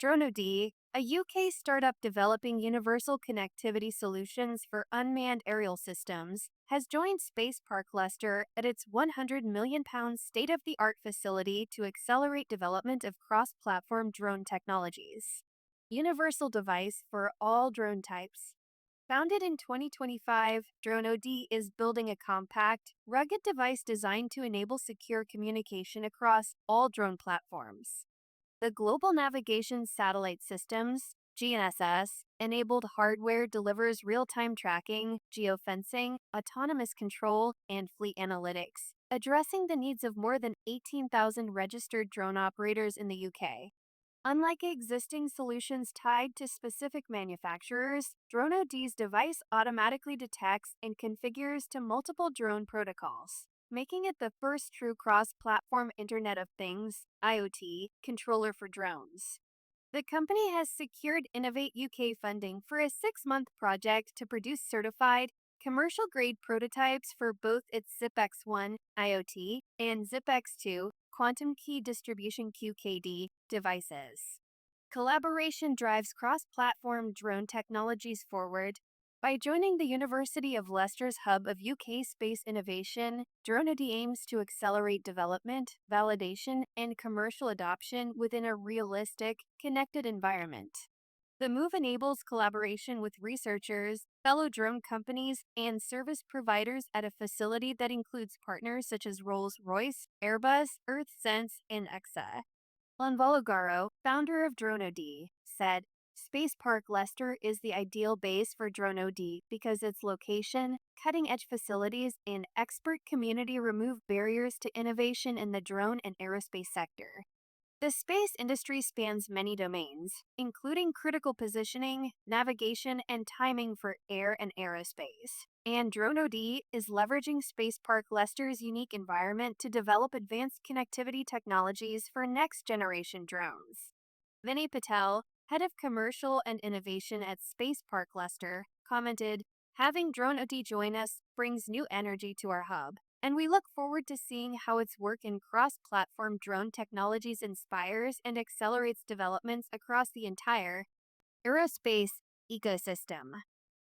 DroneOD, a UK startup developing universal connectivity solutions for unmanned aerial systems, has joined Space Park Leicester at its £100 million state of the art facility to accelerate development of cross platform drone technologies. Universal device for all drone types. Founded in 2025, DroneOD is building a compact, rugged device designed to enable secure communication across all drone platforms. The Global Navigation Satellite Systems (GNSS) enabled hardware delivers real-time tracking, geofencing, autonomous control, and fleet analytics, addressing the needs of more than 18,000 registered drone operators in the UK. Unlike existing solutions tied to specific manufacturers, DroneOD's device automatically detects and configures to multiple drone protocols, making it the first true cross-platform Internet of Things (IoT) controller for drones. The company has secured Innovate UK funding for a 6-month project to produce certified, commercial grade prototypes for both its ZipX1 IoT and ZipX2 Quantum Key Distribution QKD devices. Collaboration drives cross platform drone technologies forward. By joining the University of Leicester's hub of UK space innovation, DroneOD aims to accelerate development, validation, and commercial adoption within a realistic, connected environment. The move enables collaboration with researchers, fellow drone companies, and service providers at a facility that includes partners such as Rolls-Royce, Airbus, EarthSense, and EXA. Lanvalogaro, founder of DroneOD, said, Space Park Leicester is the ideal base for DroneOD because its location, cutting-edge facilities, and expert community remove barriers to innovation in the drone and aerospace sector. The space industry spans many domains, including critical positioning, navigation, and timing for air and aerospace. And DroneOD is leveraging Space Park Leicester's unique environment to develop advanced connectivity technologies for next-generation drones. Vinay Patel, head of commercial and innovation at Space Park Leicester, commented, "Having DroneOD join us brings new energy to our hub, and we look forward to seeing how its work in cross-platform drone technologies inspires and accelerates developments across the entire aerospace ecosystem."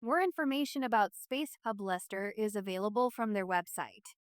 More information about Space Hub Leicester is available from their website.